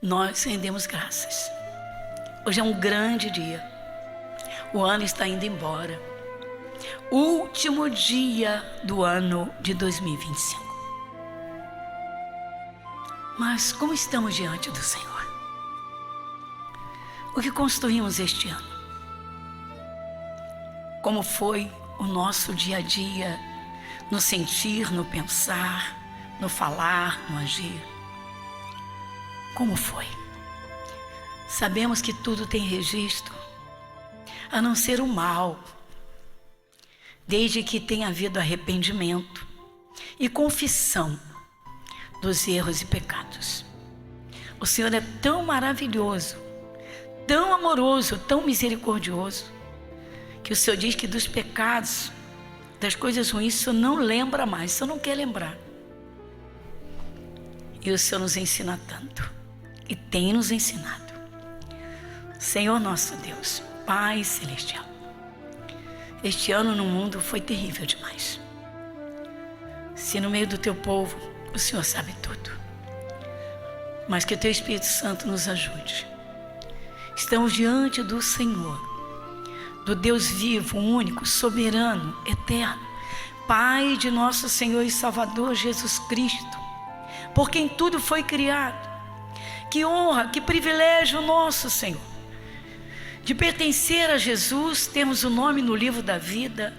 nós rendemos graças. Hoje é um grande dia. O ano está indo embora. Último dia do ano de 2025. Mas como estamos diante do Senhor? O que construímos este ano? Como foi o nosso dia a dia, no sentir, no pensar, no falar, no agir? Como foi? Sabemos que tudo tem registro, a não ser o mal, desde que tenha havido arrependimento e confissão dos erros e pecados. O Senhor é tão maravilhoso, tão amoroso, tão misericordioso, que o Senhor diz que dos pecados, das coisas ruins, o Senhor não lembra mais, o Senhor não quer lembrar. E o Senhor nos ensina tanto, e tem nos ensinado. Senhor nosso Deus, Pai Celestial, este ano no mundo foi terrível demais. Se no meio do teu povo, o Senhor sabe tudo, mas que o teu Espírito Santo nos ajude. Estamos diante do Senhor, do Deus vivo, único, soberano, eterno, Pai de nosso Senhor e Salvador Jesus Cristo, por quem tudo foi criado. Que honra, que privilégio nosso, Senhor, de pertencer a Jesus, termos o nome no livro da vida,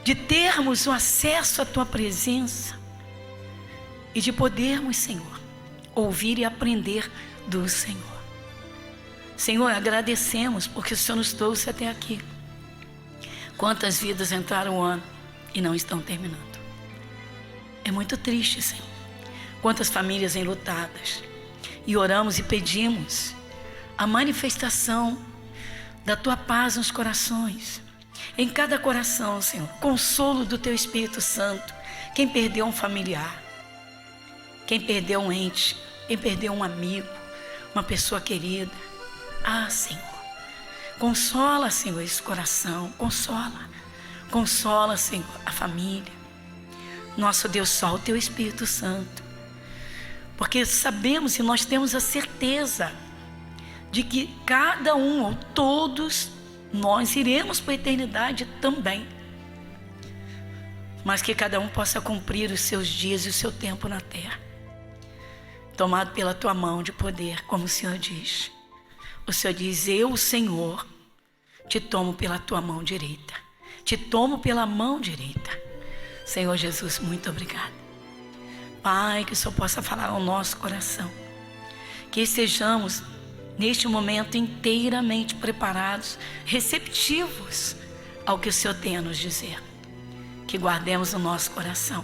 de termos o acesso à tua presença e de podermos, Senhor, ouvir e aprender do Senhor. Senhor, agradecemos porque o Senhor nos trouxe até aqui. Quantas vidas entraram o ano e não estão terminando. É muito triste, Senhor. Quantas famílias enlutadas. E oramos e pedimos a manifestação da tua paz nos corações. Em cada coração, Senhor, consolo do teu Espírito Santo. Quem perdeu um familiar, quem perdeu um ente, quem perdeu um amigo, uma pessoa querida. Ah, Senhor, consola, Senhor, esse coração, consola, Senhor, a família. Nosso Deus, só o teu Espírito Santo, porque sabemos e nós temos a certeza de que cada um, ou todos, nós iremos para a eternidade também, mas que cada um possa cumprir os seus dias e o seu tempo na terra, tomado pela tua mão de poder, como o Senhor diz. O Senhor diz: eu, Senhor, te tomo pela tua mão direita. Te tomo pela mão direita. Senhor Jesus, muito obrigada. Pai, que o Senhor possa falar ao nosso coração. Que estejamos, neste momento, inteiramente preparados, receptivos ao que o Senhor tem a nos dizer. Que guardemos no nosso coração.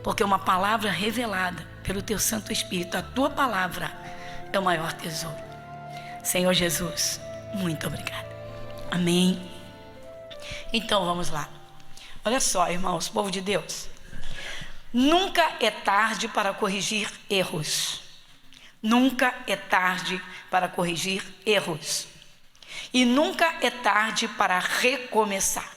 Porque uma palavra revelada pelo teu Santo Espírito, a tua palavra, é o maior tesouro. Senhor Jesus, muito obrigada. Amém. Então vamos lá. Olha só, irmãos, povo de Deus. Nunca é tarde para corrigir erros. Nunca é tarde para corrigir erros. E nunca é tarde para recomeçar.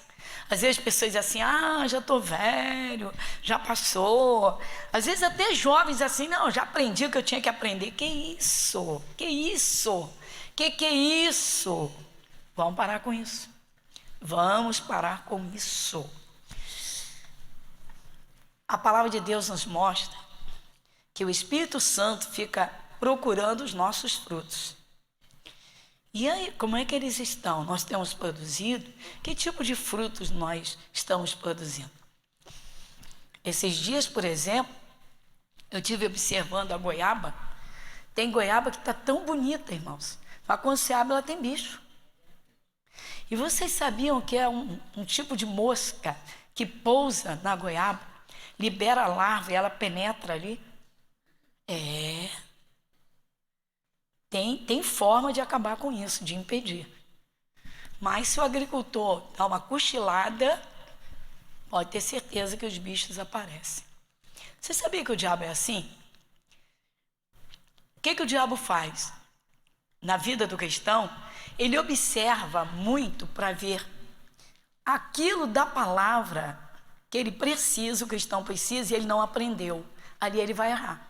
Às vezes as pessoas dizem assim: já estou velho, já passou. Às vezes até jovens assim: não, já aprendi o que eu tinha que aprender. Que isso? Que isso? Que é isso? Vamos parar com isso. Vamos parar com isso. A palavra de Deus nos mostra que o Espírito Santo fica procurando os nossos frutos. E aí, como é que eles estão? Nós temos produzido? Que tipo de frutos nós estamos produzindo? Esses dias, por exemplo, eu estive observando a goiaba. Tem goiaba que está tão bonita, irmãos. Mas quando você abre, ela tem bicho. E vocês sabiam que é um tipo de mosca que pousa na goiaba, libera a larva e ela penetra ali? Tem forma de acabar com isso, de impedir. Mas se o agricultor dá uma cochilada, pode ter certeza que os bichos aparecem. Você sabia que o diabo é assim? O que o diabo faz? Na vida do cristão, ele observa muito para ver aquilo da palavra que ele precisa, o cristão precisa, e ele não aprendeu. Ali ele vai errar.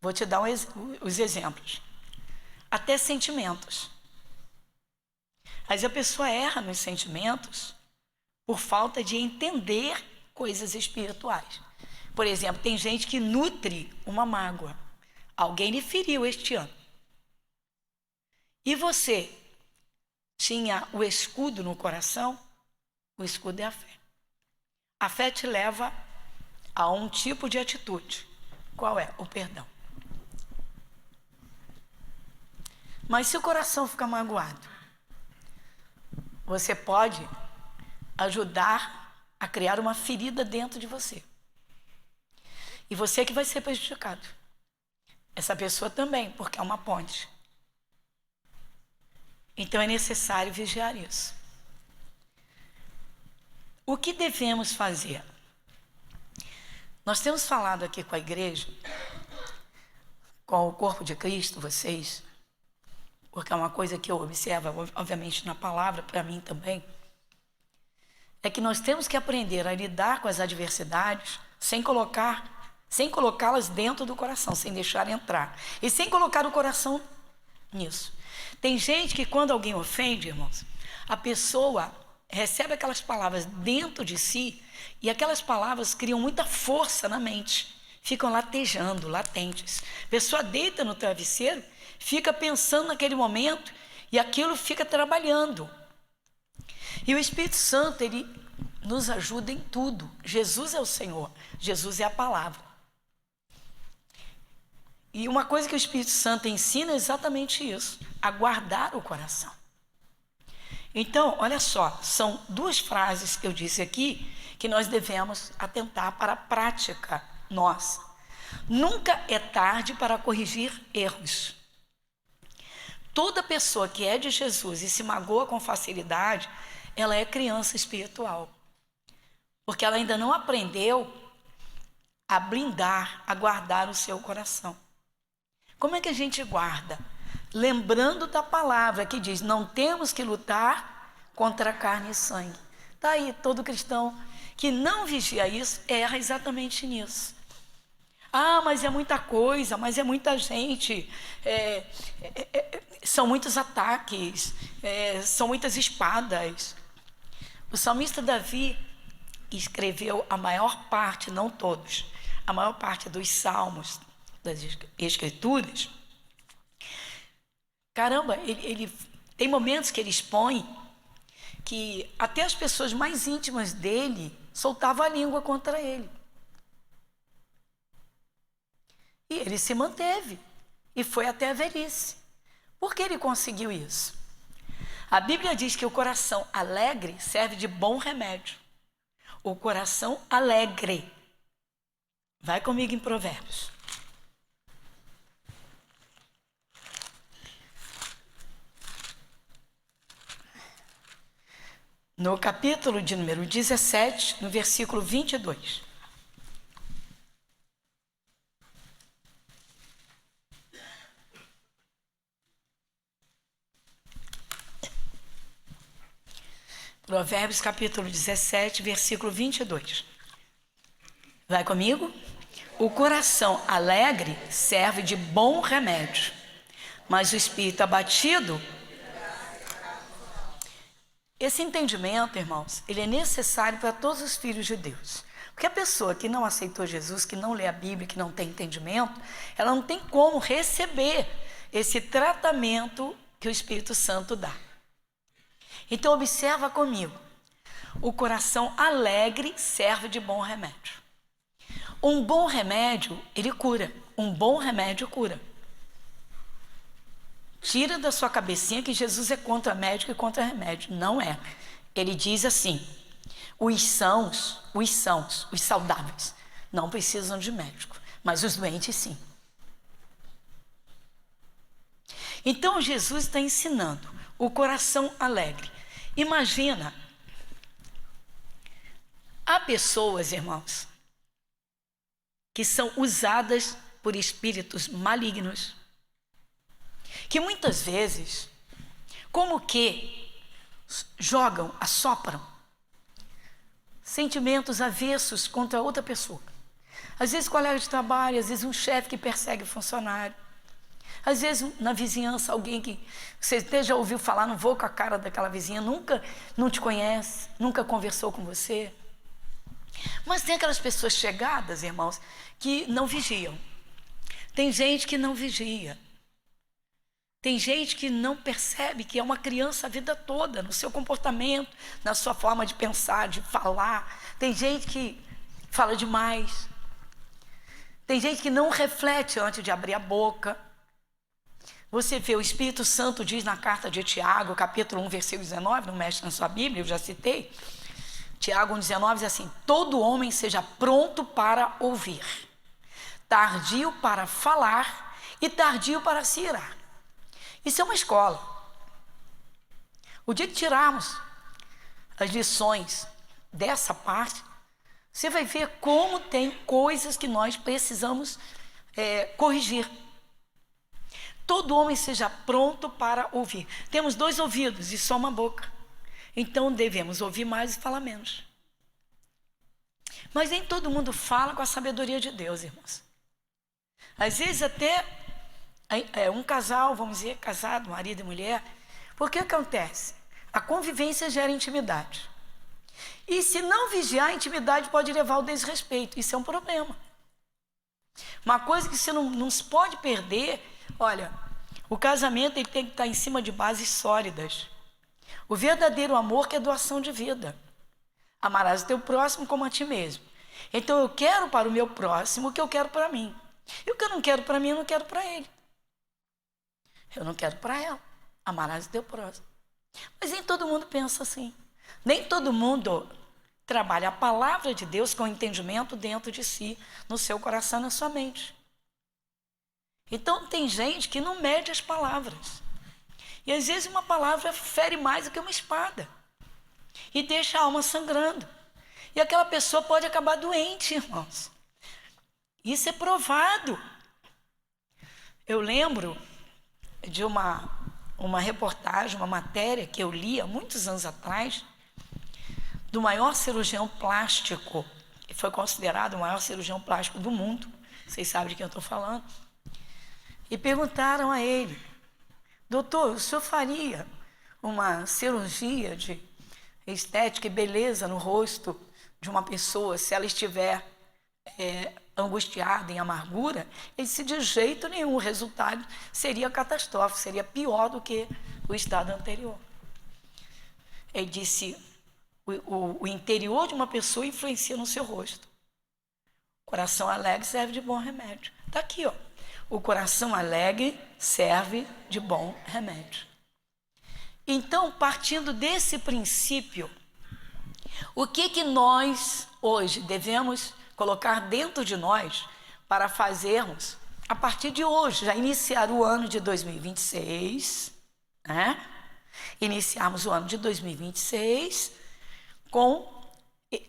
Vou te dar os exemplos. Até sentimentos. Mas a pessoa erra nos sentimentos por falta de entender coisas espirituais. Por exemplo, tem gente que nutre uma mágoa. Alguém lhe feriu este ano. E você tinha o escudo no coração? O escudo é a fé. A fé te leva a um tipo de atitude. Qual é? O perdão. Mas se o coração ficar magoado, você pode ajudar a criar uma ferida dentro de você. E você que vai ser prejudicado. Essa pessoa também, porque é uma ponte. Então é necessário vigiar isso. O que devemos fazer? Nós temos falado aqui com a igreja, com o corpo de Cristo, vocês, porque é uma coisa que eu observo, obviamente, na palavra, para mim também, é que nós temos que aprender a lidar com as adversidades sem colocá-las dentro do coração, sem deixar entrar. E sem colocar o coração nisso. Tem gente que quando alguém ofende, irmãos, a pessoa recebe aquelas palavras dentro de si e aquelas palavras criam muita força na mente. Ficam latejando, latentes. A pessoa deita no travesseiro, fica pensando naquele momento e aquilo fica trabalhando. E o Espírito Santo, ele nos ajuda em tudo. Jesus é o Senhor, Jesus é a palavra. E uma coisa que o Espírito Santo ensina é exatamente isso, a guardar o coração. Então, olha só, são duas frases que eu disse aqui que nós devemos atentar para a prática nossa. Nunca é tarde para corrigir erros. Toda pessoa que é de Jesus e se magoa com facilidade, ela é criança espiritual. Porque ela ainda não aprendeu a blindar, a guardar o seu coração. Como é que a gente guarda? Lembrando da palavra que diz, não temos que lutar contra carne e sangue. Está aí, todo cristão que não vigia isso, erra exatamente nisso. Ah, mas é muita coisa, mas é muita gente, são muitos ataques, são muitas espadas. O salmista Davi escreveu a maior parte, não todos, a maior parte dos salmos, das escrituras. Caramba, ele tem momentos que ele expõe que até as pessoas mais íntimas dele soltavam a língua contra ele. E ele se manteve e foi até a velhice. Por que ele conseguiu isso? A Bíblia diz que o coração alegre serve de bom remédio. O coração alegre. Vai comigo em Provérbios. No capítulo de número 17, no versículo 22. Provérbios capítulo 17, versículo 22. Vai comigo? O coração alegre serve de bom remédio, mas o espírito abatido... Esse entendimento, irmãos, ele é necessário para todos os filhos de Deus. Porque a pessoa que não aceitou Jesus, que não lê a Bíblia, que não tem entendimento, ela não tem como receber esse tratamento que o Espírito Santo dá. Então, observa comigo. O coração alegre serve de bom remédio. Um bom remédio, ele cura. Um bom remédio cura. Tira da sua cabecinha que Jesus é contra médico e contra remédio. Não é. Ele diz assim, os saudáveis, não precisam de médico, mas os doentes sim. Então Jesus está ensinando o coração alegre. Imagina, há pessoas, irmãos, que são usadas por espíritos malignos, que muitas vezes, como que jogam, assopram sentimentos avessos contra outra pessoa. Às vezes colega de trabalho, às vezes um chefe que persegue o funcionário. Às vezes na vizinhança, alguém que você até já ouviu falar, não vou com a cara daquela vizinha, nunca não te conhece, nunca conversou com você. Mas tem aquelas pessoas chegadas, irmãos, que não vigiam. Tem gente que não vigia. Tem gente que não percebe que é uma criança a vida toda, no seu comportamento, na sua forma de pensar, de falar. Tem gente que fala demais. Tem gente que não reflete antes de abrir a boca. Você vê, o Espírito Santo diz na carta de Tiago, capítulo 1, versículo 19, não mexe na sua Bíblia, eu já citei. Tiago 1,19 diz assim: todo homem seja pronto para ouvir, tardio para falar e tardio para se irar. Isso é uma escola. O dia que tirarmos as lições dessa parte, você vai ver como tem coisas que nós precisamos corrigir. Todo homem seja pronto para ouvir. Temos 2 ouvidos e só uma boca. Então devemos ouvir mais e falar menos. Mas nem todo mundo fala com a sabedoria de Deus, irmãos. Às vezes até um casal, vamos dizer, casado, marido e mulher, porque acontece? A convivência gera intimidade. E se não vigiar, a intimidade pode levar ao desrespeito. Isso é um problema. Uma coisa que você não se pode perder, olha, o casamento ele tem que estar em cima de bases sólidas. O verdadeiro amor que é doação de vida. Amarás o teu próximo como a ti mesmo. Então eu quero para o meu próximo o que eu quero para mim. E o que eu não quero para mim, eu não quero para ele. Eu não quero para ela. Amarás o teu próximo. Mas nem todo mundo pensa assim. Nem todo mundo trabalha a palavra de Deus com entendimento dentro de si, no seu coração, na sua mente. Então tem gente que não mede as palavras. E às vezes uma palavra fere mais do que uma espada. E deixa a alma sangrando. E aquela pessoa pode acabar doente, irmãos. Isso é provado. Eu lembro de uma reportagem, uma matéria que eu li há muitos anos atrás, do maior cirurgião plástico, que foi considerado o maior cirurgião plástico do mundo. Vocês sabem de quem eu estou falando. E perguntaram a ele: doutor, o senhor faria uma cirurgia de estética e beleza no rosto de uma pessoa se ela estiver angustiada, em amargura? Ele disse: de jeito nenhum, o resultado seria catastrófico, seria pior do que o estado anterior. Ele disse: o interior de uma pessoa influencia no seu rosto. O coração alegre serve de bom remédio. Está aqui, ó. O coração alegre serve de bom remédio. Então, partindo desse princípio, o que nós hoje devemos colocar dentro de nós para fazermos, a partir de hoje, já iniciar o ano de 2026, né? Iniciarmos o ano de 2026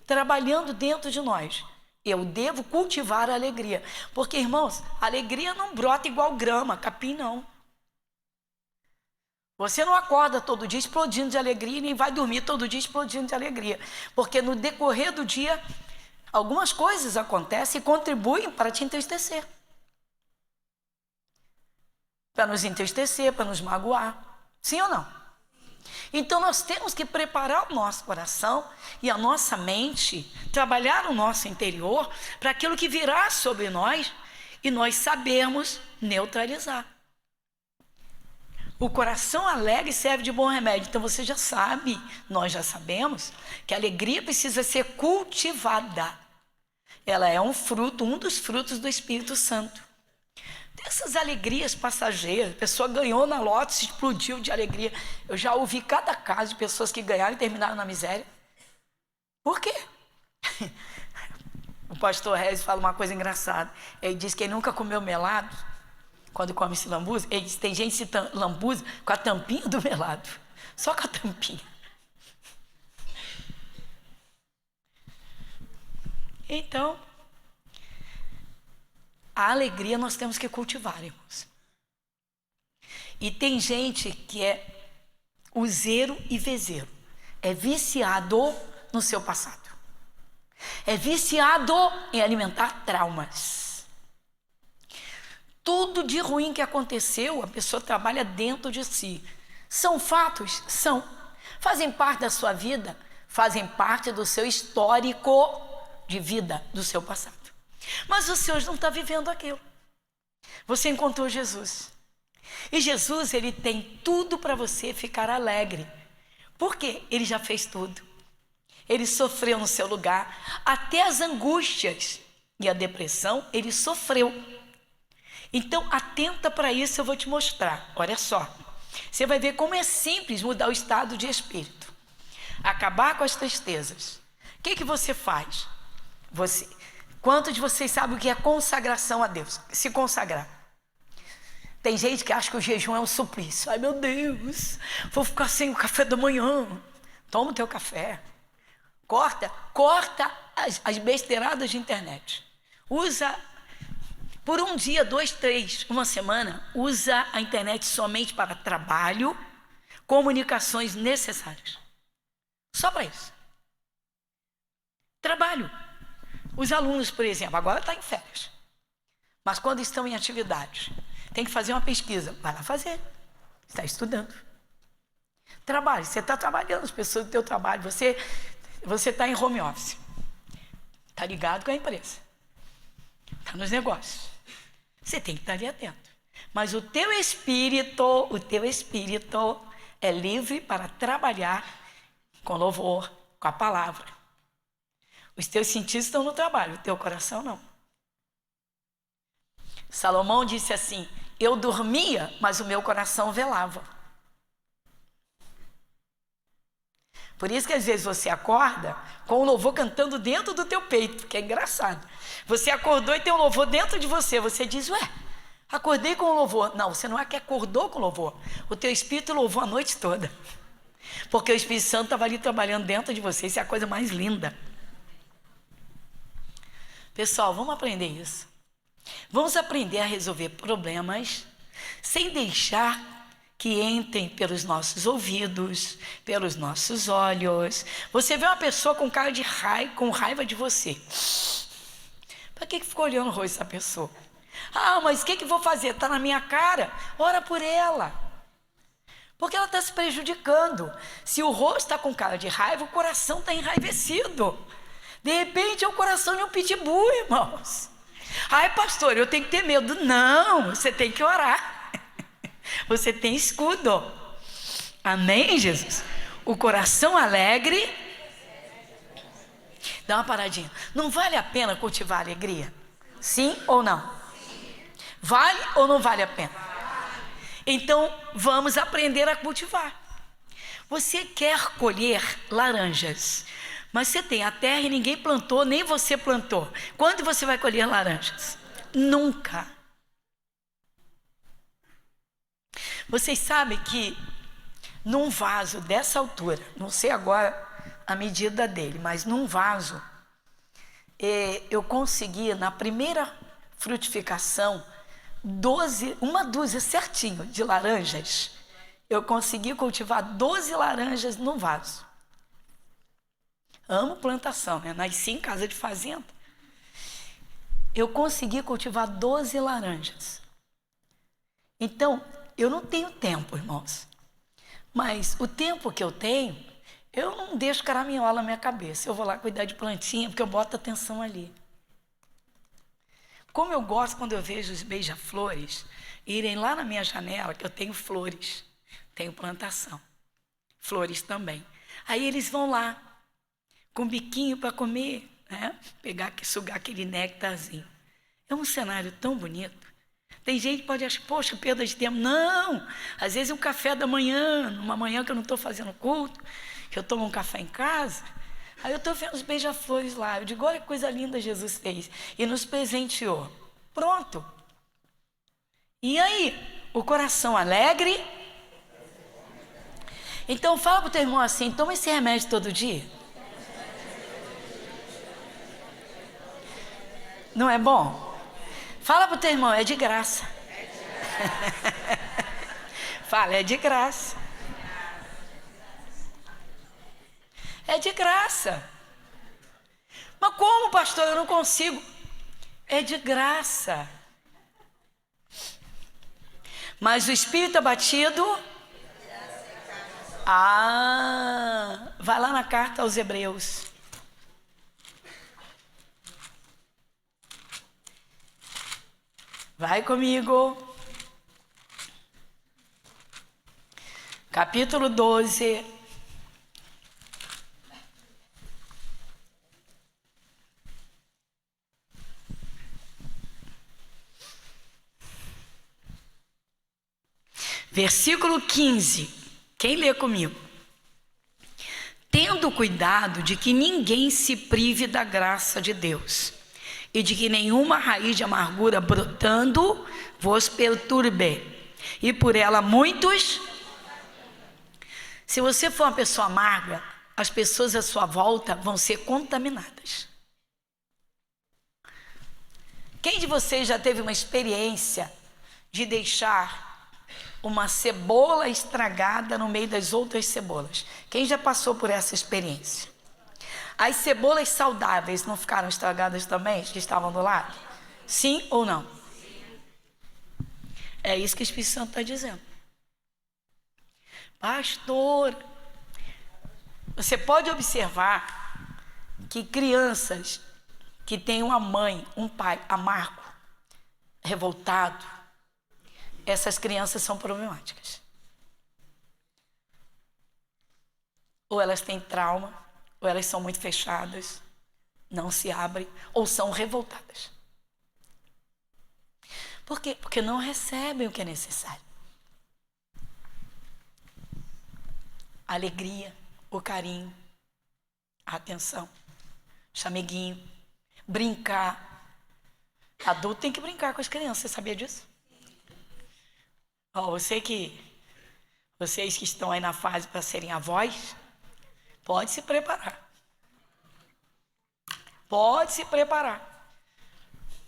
trabalhando dentro de nós. Eu devo cultivar a alegria. Porque, irmãos, a alegria não brota igual grama, capim não. Você não acorda todo dia explodindo de alegria, nem vai dormir todo dia explodindo de alegria. Porque no decorrer do dia, algumas coisas acontecem e contribuem para te entristecer. Para nos entristecer, para nos magoar. Sim ou não? Então nós temos que preparar o nosso coração e a nossa mente, trabalhar o nosso interior para aquilo que virá sobre nós e nós sabermos neutralizar. O coração alegre serve de bom remédio. Então você já sabe, nós já sabemos, que a alegria precisa ser cultivada. Ela é um dos frutos do Espírito Santo. Essas alegrias passageiras, a pessoa ganhou na loto, se explodiu de alegria. Eu já ouvi cada caso de pessoas que ganharam e terminaram na miséria. Por quê? O pastor Regis fala uma coisa engraçada. Ele diz que ele nunca comeu melado, quando come esse lambuza. Ele diz que tem gente que se lambuza com a tampinha do melado. Só com a tampinha. Então, a alegria nós temos que cultivar, irmãos. E tem gente que é useiro e vezeiro. É viciado no seu passado. é viciado em alimentar traumas. Tudo de ruim que aconteceu, a pessoa trabalha dentro de si. São fatos? São. Fazem parte da sua vida, fazem parte do seu histórico de vida, do seu passado. Mas você hoje não está vivendo aquilo. Você encontrou Jesus. E Jesus, ele tem tudo para você ficar alegre. Por quê? Ele já fez tudo. Ele sofreu no seu lugar. Até as angústias e a depressão, ele sofreu. Então, atenta para isso, eu vou te mostrar. Olha só. Você vai ver como é simples mudar o estado de espírito. Acabar com as tristezas. O que você faz? Quantos de vocês sabem o que é consagração a Deus? Se consagrar. Tem gente que acha que o jejum é um suplício. Ai, meu Deus, vou ficar sem o café da manhã. Toma o teu café. Corta as besteiradas de internet. Usa por um dia, 2, 3, uma semana, usa a internet somente para trabalho, comunicações necessárias. Só para isso. Trabalho. Os alunos, por exemplo, agora estão em férias. Mas quando estão em atividades, tem que fazer uma pesquisa. Vai lá fazer. Está estudando. Trabalho. Você está trabalhando, as pessoas do teu trabalho. Você está em home office. Está ligado com a empresa. Está nos negócios. Você tem que estar ali atento. Mas o teu espírito é livre para trabalhar com louvor, com a palavra. Os teus sentidos estão no trabalho, o teu coração não. Salomão disse assim: eu dormia, mas o meu coração velava. Por isso que às vezes você acorda com o louvor cantando dentro do teu peito, que é engraçado. Você acordou e tem um louvor dentro de você. Você diz, ué, acordei com o louvor. Não, você não é que acordou com o louvor. O teu espírito louvou a noite toda. Porque o Espírito Santo estava ali trabalhando dentro de você. Isso é a coisa mais linda. Pessoal, vamos aprender isso. Vamos aprender a resolver problemas sem deixar que entrem pelos nossos ouvidos, pelos nossos olhos. Você vê uma pessoa com cara de com raiva de você. Para que ficou olhando o rosto dessa pessoa? Ah, mas o que vou fazer? Está na minha cara? Ora por ela. Porque ela está se prejudicando. Se o rosto está com cara de raiva, o coração está enraivecido. De repente é o coração de um pitbull, irmãos. Ai, pastor, eu tenho que ter medo. Não, você tem que orar. Você tem escudo. Amém, Jesus? O coração alegre. Dá uma paradinha. Não vale a pena cultivar alegria? Sim ou não? Vale ou não vale a pena? Então, vamos aprender a cultivar. Você quer colher laranjas, mas você tem a terra e ninguém plantou, nem você plantou. Quando você vai colher laranjas? Nunca. Vocês sabem que num vaso dessa altura, não sei agora a medida dele, mas num vaso, eu consegui, na primeira frutificação, uma dúzia certinho de laranjas. Eu consegui cultivar 12 laranjas no vaso. Amo plantação, né? Nasci em casa de fazenda. Eu consegui cultivar 12 laranjas. Então, eu não tenho tempo, irmãos. Mas o tempo que eu tenho, eu não deixo caraminhola na minha cabeça. Eu vou lá cuidar de plantinha, porque eu boto atenção ali. Como eu gosto quando eu vejo os beija-flores irem lá na minha janela, que eu tenho flores, tenho plantação. Flores também. Aí eles vão lá, com biquinho para comer, né? Sugar aquele néctarzinho. É um cenário tão bonito. Tem gente que pode achar, poxa, perda de tempo. Não! Às vezes um café da manhã, numa manhã que eu não estou fazendo culto, que eu tomo um café em casa, aí eu estou vendo os beija-flores lá. Eu digo, olha que coisa linda Jesus fez. E nos presenteou. Pronto. E aí? O coração alegre? Então fala para o teu irmão assim, toma esse remédio todo dia. Não é bom? Fala para o teu irmão, é de graça. Fala, é de graça. É de graça. Mas como, pastor? Eu não consigo. É de graça. Mas o espírito abatido... vai lá na carta aos Hebreus. Vai comigo. Capítulo 12. Versículo 15. Quem lê comigo? Tendo cuidado de que ninguém se prive da graça de Deus, e de que nenhuma raiz de amargura brotando vos perturbe, e por ela muitos... Se você for uma pessoa amarga, as pessoas à sua volta vão ser contaminadas. Quem de vocês já teve uma experiência de deixar uma cebola estragada no meio das outras cebolas? Quem já passou por essa experiência? As cebolas saudáveis não ficaram estragadas também, que estavam do lado? Sim ou não? É isso que o Espírito Santo está dizendo. Pastor, você pode observar que crianças que têm uma mãe, um pai amargo, revoltado, essas crianças são problemáticas. Ou elas têm trauma, ou elas são muito fechadas, não se abrem, ou são revoltadas. Por quê? Porque não recebem o que é necessário. A alegria, o carinho, a atenção, chameguinho, brincar. Adulto tem que brincar com as crianças, você sabia disso? Vocês que estão aí na fase para serem avós, pode se preparar. Pode se preparar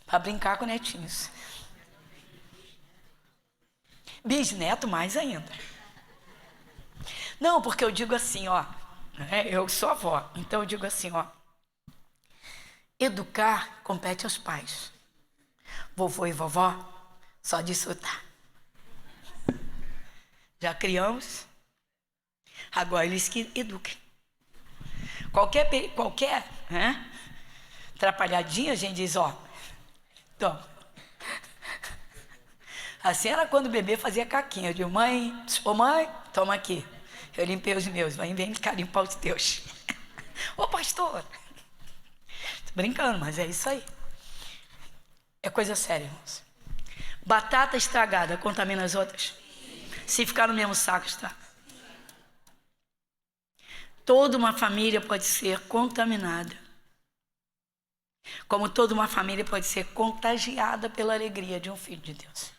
para brincar com netinhos. Bisneto mais ainda. Não, porque eu digo assim, eu sou avó, então eu digo assim, educar compete aos pais. Vovô e vovó, só desfrutar. Já criamos, agora eles que eduquem. Qualquer atrapalhadinha, a gente diz, toma. Assim era quando o bebê fazia caquinha. Eu digo, mãe, toma aqui. Eu limpei os meus, vem cá limpar os teus. Ô pastor, tô brincando, mas é isso aí. É coisa séria, irmãos. Batata estragada contamina as outras? Se ficar no mesmo saco, estraga. Toda uma família pode ser contaminada. Como toda uma família pode ser contagiada pela alegria de um filho de Deus.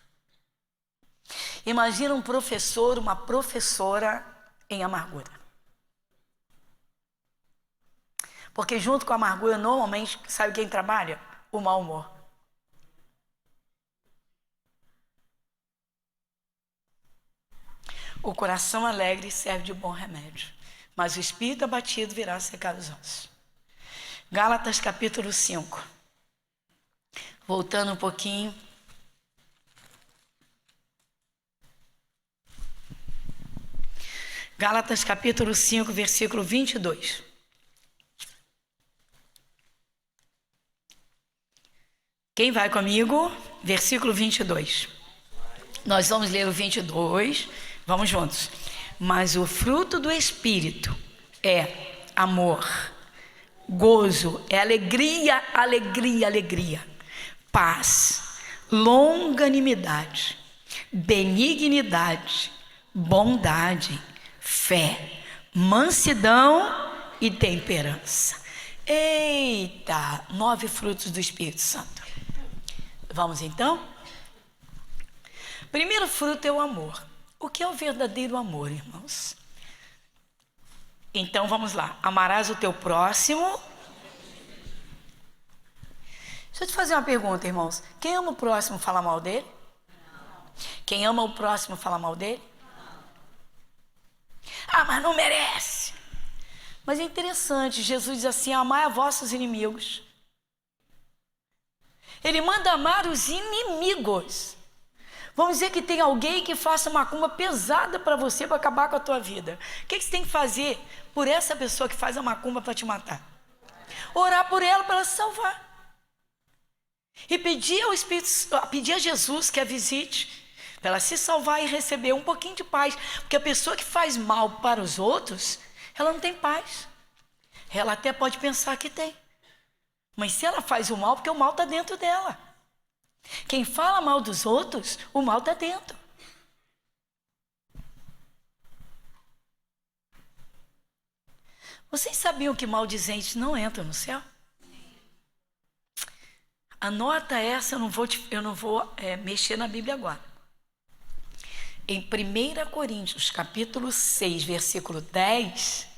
Imagina um professor, uma professora em amargura. Porque junto com a amargura, normalmente, sabe quem trabalha? O mau humor. O coração alegre serve de bom remédio, mas o espírito abatido virá secar os ossos. Gálatas capítulo 5. Voltando um pouquinho. Gálatas capítulo 5, versículo 22. Quem vai comigo? Versículo 22. Nós vamos ler o 22, vamos juntos. Mas o fruto do Espírito é amor, gozo, é alegria, alegria, alegria, paz, longanimidade, benignidade, bondade, fé, mansidão e temperança. Eita, 9 frutos do Espírito Santo. Vamos então? Primeiro fruto é o amor. O que é o verdadeiro amor, irmãos? Então vamos lá. Amarás o teu próximo. Deixa eu te fazer uma pergunta, irmãos. Quem ama o próximo fala mal dele? Quem ama o próximo fala mal dele? Ah, mas não merece. Mas é interessante, Jesus diz assim: amai a vossos inimigos. Ele manda amar os inimigos. Vamos dizer que tem alguém que faça macumba pesada para você, para acabar com a tua vida. O que você tem que fazer por essa pessoa que faz a macumba para te matar? Orar por ela para ela se salvar. E pedir ao Espírito, pedir a Jesus que a visite, para ela se salvar e receber um pouquinho de paz. Porque a pessoa que faz mal para os outros, ela não tem paz. Ela até pode pensar que tem. Mas se ela faz o mal, porque o mal está dentro dela. Quem fala mal dos outros, o mal está dentro. Vocês sabiam que maldizentes não entram no céu? Anota essa, eu não vou mexer na Bíblia agora. Em 1 Coríntios, capítulo 6, versículo 10,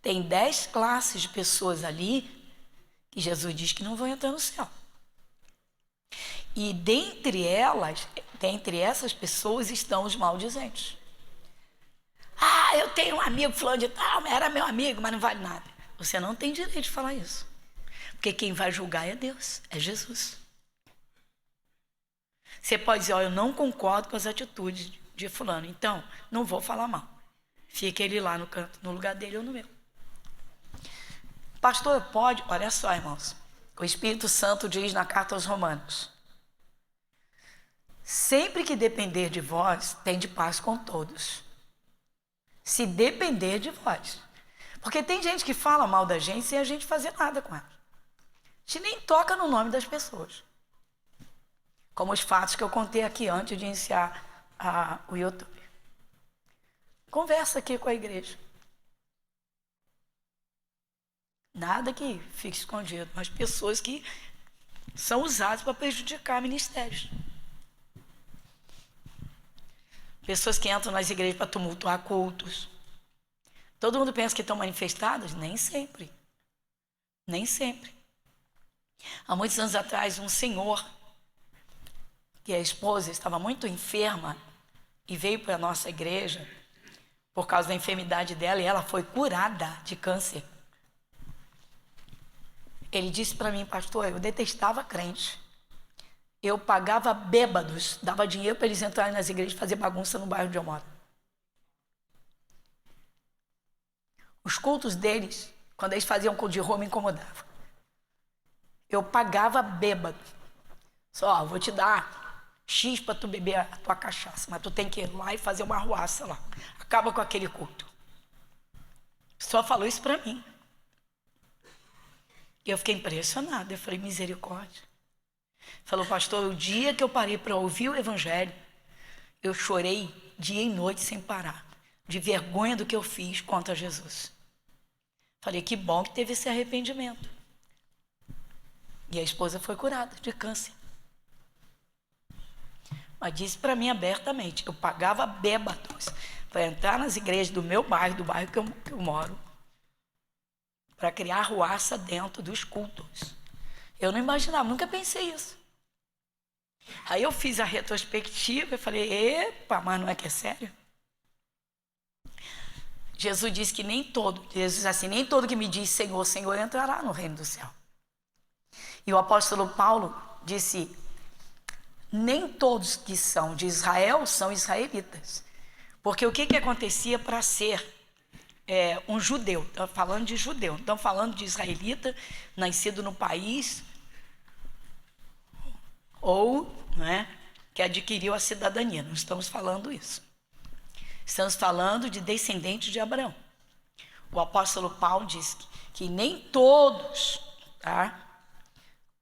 tem 10 classes de pessoas ali que Jesus diz que não vão entrar no céu. E dentre essas pessoas estão os maldizentes. Ah, eu tenho um amigo fulano de tal, era meu amigo, mas não vale nada. Você não tem direito de falar isso. Porque quem vai julgar é Deus, é Jesus. Você pode dizer: eu não concordo com as atitudes de fulano, então não vou falar mal. Fica ele lá no canto, no lugar dele ou no meu. Pastor, pode? Olha só, irmãos. O Espírito Santo diz na carta aos Romanos: sempre que depender de vós, tende paz com todos. Se depender de vós. Porque tem gente que fala mal da gente sem a gente fazer nada com ela. A gente nem toca no nome das pessoas. Como os fatos que eu contei aqui antes de iniciar o YouTube. Conversa aqui com a igreja. Nada que fique escondido, mas pessoas que são usadas para prejudicar ministérios. Pessoas que entram nas igrejas para tumultuar cultos. Todo mundo pensa que estão manifestadas? Nem sempre. Nem sempre. Há muitos anos atrás, um senhor, que a esposa estava muito enferma e veio para a nossa igreja por causa da enfermidade dela, e ela foi curada de câncer. Ele disse para mim: pastor, eu detestava crente. Eu pagava bêbados, dava dinheiro para eles entrarem nas igrejas e fazer bagunça no bairro onde eu moro. Os cultos deles, quando eles faziam culto de rua, me incomodavam. Eu pagava bêbado. Só, vou te dar X para tu beber a tua cachaça, mas tu tem que ir lá e fazer uma arruaça lá. Acaba com aquele culto. Só falou isso para mim. E eu fiquei impressionada. Eu falei: misericórdia. Falou: pastor, o dia que eu parei para ouvir o evangelho, eu chorei dia e noite sem parar, de vergonha do que eu fiz contra Jesus. Falei: que bom que teve esse arrependimento. E a esposa foi curada de câncer. Mas disse para mim abertamente: eu pagava bêbados para entrar nas igrejas do meu bairro, do bairro que eu moro, para criar arruaça dentro dos cultos. Eu não imaginava, nunca pensei isso. Aí eu fiz a retrospectiva e falei: epa, mas não é que é sério? Jesus disse que nem todo que me diz Senhor, Senhor entrará no reino do céu. E o apóstolo Paulo disse: nem todos que são de Israel são israelitas. Porque o que acontecia para ser um judeu? Estão falando de judeu, não estão falando de israelita, nascido no país, ou que adquiriu a cidadania. Não estamos falando isso. Estamos falando de descendentes de Abraão. O apóstolo Paulo diz que nem todos,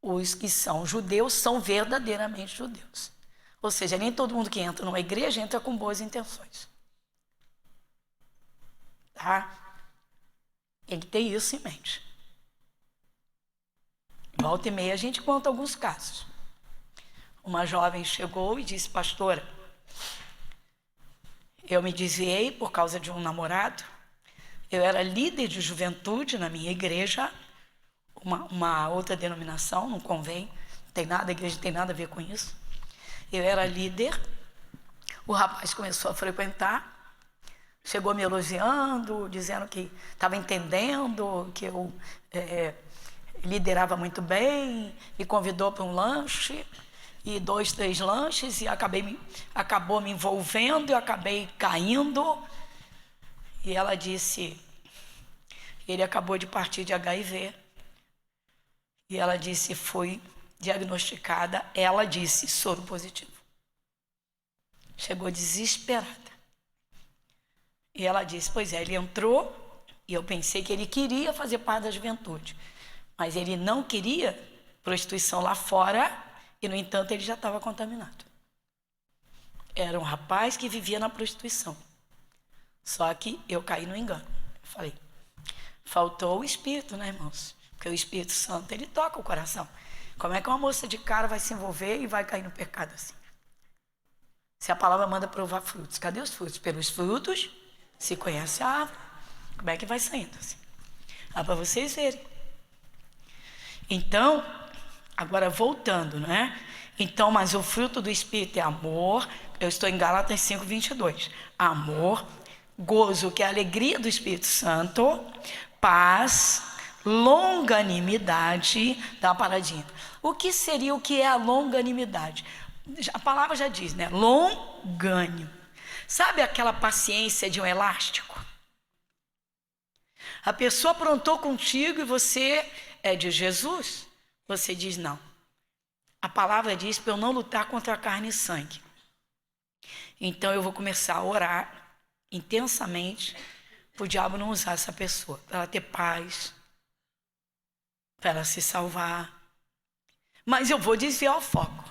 os que são judeus são verdadeiramente judeus. Ou seja, nem todo mundo que entra numa igreja entra com boas intenções. Tem que ter isso em mente. Volta e meia a gente conta alguns casos. Uma jovem chegou e disse: pastora, eu me desviei por causa de um namorado. Eu era líder de juventude na minha igreja, uma outra denominação, não convém, a igreja não tem nada a ver com isso. Eu era líder, o rapaz começou a frequentar, chegou me elogiando, dizendo que estava entendendo, que eu liderava muito bem, me convidou para um lanche, e 2, 3 lanches, e acabou me envolvendo, e eu acabei caindo. E ela disse, ele acabou de partir de HIV, e ela disse, foi diagnosticada, ela disse, soro positivo. Chegou desesperada. E ela disse, pois é, ele entrou, e eu pensei que ele queria fazer parte da juventude, mas ele não queria prostituição lá fora, e, no entanto, ele já estava contaminado. Era um rapaz que vivia na prostituição. Só que eu caí no engano. Eu falei, faltou o Espírito, né, irmãos? Porque o Espírito Santo, ele toca o coração. Como é que uma moça de cara vai se envolver e vai cair no pecado assim? Se a palavra manda provar frutos. Cadê os frutos? Pelos frutos se conhece a árvore. Como é que vai saindo assim? Para vocês verem. Então, agora voltando, né? Então, mas o fruto do Espírito é amor. Eu estou em Gálatas 5:22. Amor, gozo, que é a alegria do Espírito Santo, paz, longanimidade. Dá uma paradinha. O que é a longanimidade? A palavra já diz, né? Longânimo. Sabe aquela paciência de um elástico? A pessoa aprontou contigo e você é de Jesus. Você diz não. A palavra diz para eu não lutar contra a carne e sangue. Então eu vou começar a orar intensamente para o diabo não usar essa pessoa, para ela ter paz, para ela se salvar. Mas eu vou desviar o foco.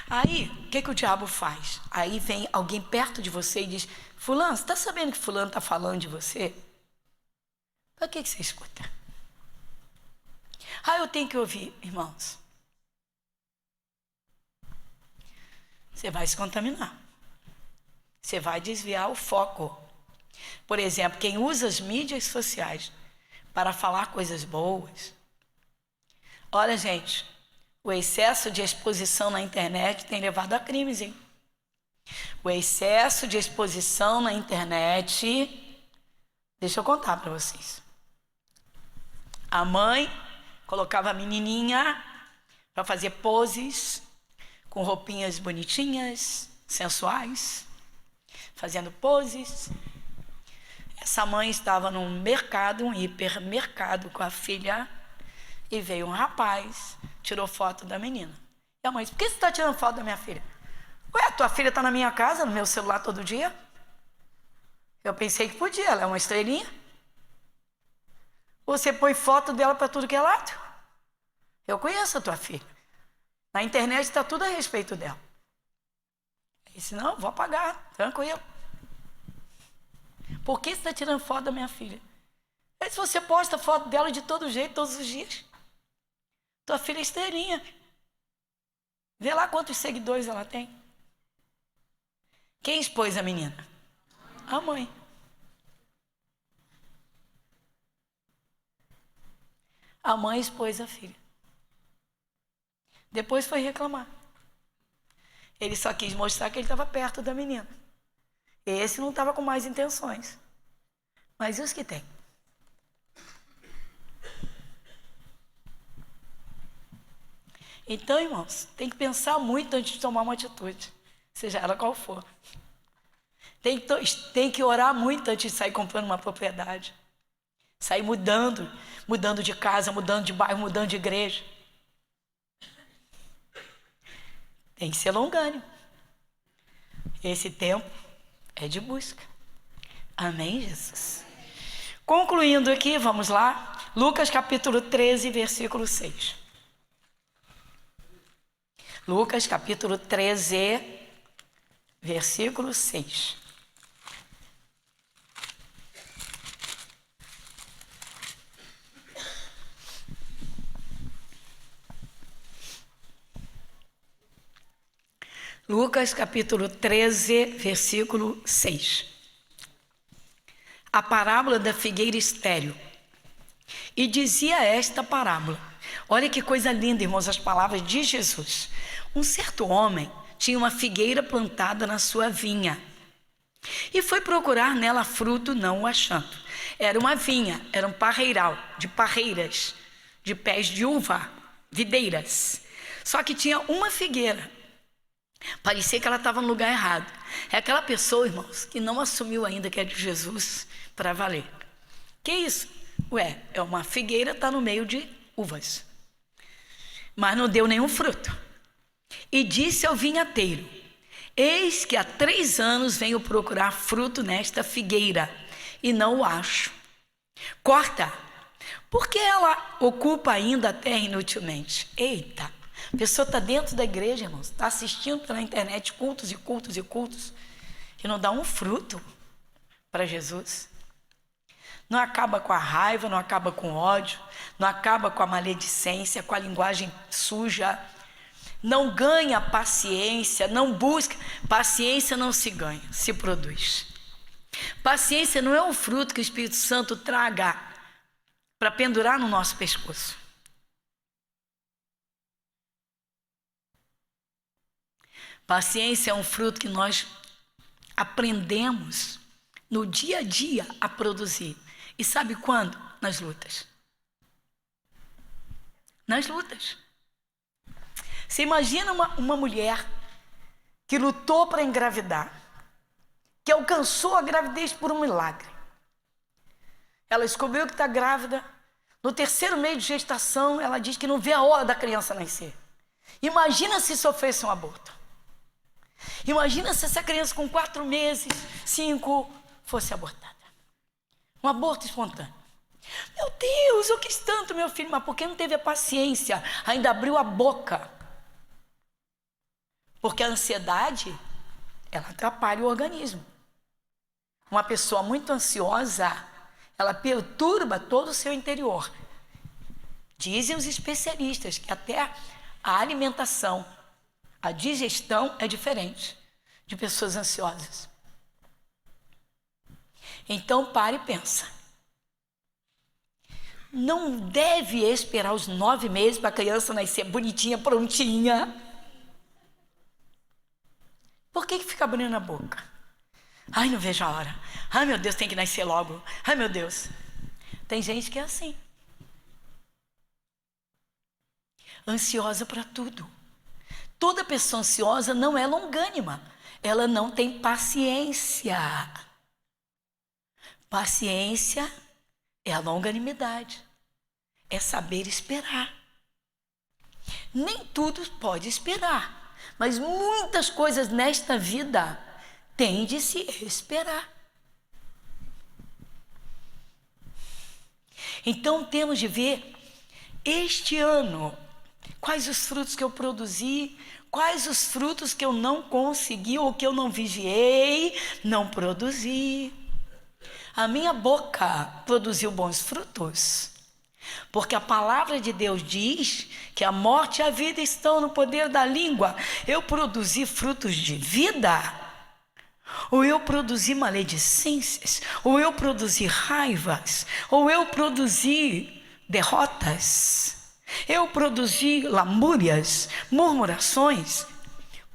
Aí, o que o diabo faz? Aí vem alguém perto de você e diz, fulano, você está sabendo que fulano está falando de você? Para que você escuta? Eu tenho que ouvir, irmãos. Você vai se contaminar. Você vai desviar o foco. Por exemplo, quem usa as mídias sociais para falar coisas boas. Olha, gente, o excesso de exposição na internet tem levado a crimes, hein? O excesso de exposição na internet, deixa eu contar para vocês. A mãe colocava a menininha para fazer poses com roupinhas bonitinhas, sensuais, fazendo poses. Essa mãe estava num mercado, um hipermercado com a filha, e veio um rapaz, tirou foto da menina. E a mãe disse, por que você está tirando foto da minha filha? Ué, tua filha está na minha casa, no meu celular todo dia? Eu pensei que podia, ela é uma estrelinha. Você põe foto dela para tudo que é lado. Eu conheço a tua filha. Na internet está tudo a respeito dela. Eu disse, não, vou apagar, tranquilo. Por que você está tirando foto da minha filha? Aí, se você posta foto dela de todo jeito, todos os dias. Tua filha é esteirinha. Vê lá quantos seguidores ela tem. Quem expôs a menina? A mãe. A mãe expôs a filha. Depois foi reclamar. Ele só quis mostrar que ele estava perto da menina. Esse não estava com mais intenções. Mas e os que tem? Então, irmãos, tem que pensar muito antes de tomar uma atitude, seja ela qual for. Tem que orar muito antes de sair comprando uma propriedade. Sair mudando de casa, mudando de bairro, mudando de igreja. Tem que ser longânimo. Esse tempo é de busca. Amém, Jesus? Concluindo aqui, vamos lá. Lucas capítulo 13, versículo 6. Lucas capítulo 13, versículo 6. Lucas capítulo 13, versículo 6. A parábola da figueira estéril. E dizia esta parábola. Olha que coisa linda, irmãos, as palavras de Jesus. Um certo homem tinha uma figueira plantada na sua vinha E foi procurar nela fruto, não o achando. Era uma vinha, era um parreiral de parreiras, de pés de uva, videiras. Só que tinha uma figueira. Parecia que ela estava no lugar errado. É aquela pessoa, irmãos, que não assumiu ainda que é de Jesus para valer. Que isso? Ué, é uma figueira, está no meio de uvas. Mas não deu nenhum fruto. E disse ao vinhateiro: eis que há 3 anos venho procurar fruto nesta figueira, e não o acho. Corta, porque ela ocupa ainda a terra inutilmente. Eita, a pessoa está dentro da igreja, irmãos, está assistindo pela internet cultos e cultos e cultos, e não dá um fruto para Jesus. Não acaba com a raiva, não acaba com o ódio, não acaba com a maledicência, com a linguagem suja, não ganha paciência, não busca. Paciência não se ganha, se produz. Paciência não é um fruto que o Espírito Santo traga para pendurar no nosso pescoço. Paciência é um fruto que nós aprendemos no dia a dia a produzir. E sabe quando? Nas lutas. Nas lutas. Você imagina uma mulher que lutou para engravidar, que alcançou a gravidez por um milagre. Ela descobriu que está grávida. No 3º mês de gestação, ela diz que não vê a hora da criança nascer. Imagina se sofresse um aborto. Imagina se essa criança com 4 meses, 5, fosse abortada. Um aborto espontâneo. Meu Deus, eu quis tanto, meu filho, mas por que não teve a paciência? Ainda abriu a boca. Porque a ansiedade, ela atrapalha o organismo. Uma pessoa muito ansiosa, ela perturba todo o seu interior. Dizem os especialistas que até a alimentação, a digestão é diferente de pessoas ansiosas. Então pare e pensa. Não deve esperar os 9 meses para a criança nascer bonitinha, prontinha. Por que fica abrindo a boca? Ai, não vejo a hora. Ai, meu Deus, tem que nascer logo. Ai, meu Deus. Tem gente que é assim. Ansiosa para tudo. Toda pessoa ansiosa não é longânima. Ela não tem paciência. Paciência é a longanimidade. É saber esperar. Nem tudo pode esperar. Mas muitas coisas nesta vida têm de se esperar. Então temos de ver este ano quais os frutos que eu produzi, quais os frutos que eu não consegui ou que eu não vigiei, não produzi. A minha boca produziu bons frutos, porque a palavra de Deus diz que a morte e a vida estão no poder da língua. Eu produzi frutos de vida, ou eu produzi maledicências, ou eu produzi raivas, ou eu produzi derrotas, eu produzi lamúrias, murmurações.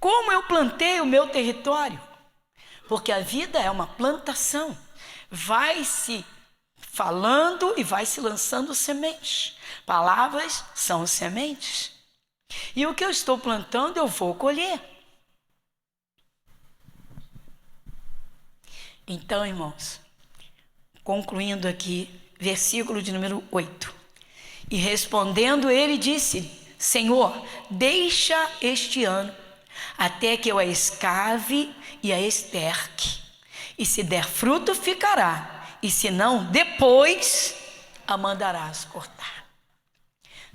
Como eu plantei o meu território? Porque a vida é uma plantação. Vai se falando e vai se lançando sementes. Palavras são sementes. E o que eu estou plantando, eu vou colher. Então, irmãos, concluindo aqui, versículo de número 8. E respondendo ele disse: Senhor, deixa este ano, até que eu a escave e a esterque. E se der fruto, ficará. E se não, depois a mandarás cortar.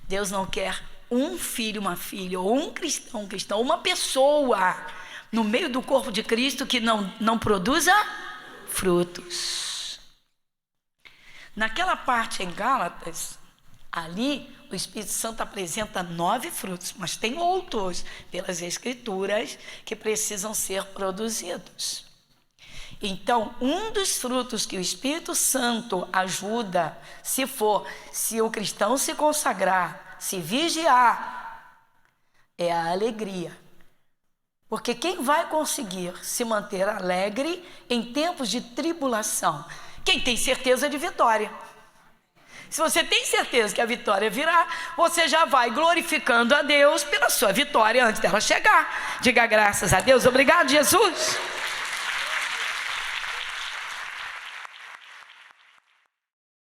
Deus não quer um filho, uma filha, ou um cristão, uma pessoa no meio do corpo de Cristo que não produza frutos. Naquela parte em Gálatas, ali o Espírito Santo apresenta 9 frutos, mas tem outros pelas Escrituras que precisam ser produzidos. Então, um dos frutos que o Espírito Santo ajuda, se o cristão se consagrar, se vigiar, é a alegria. Porque quem vai conseguir se manter alegre em tempos de tribulação? Quem tem certeza de vitória. Se você tem certeza que a vitória virá, você já vai glorificando a Deus pela sua vitória antes dela chegar. Diga graças a Deus. Obrigado, Jesus.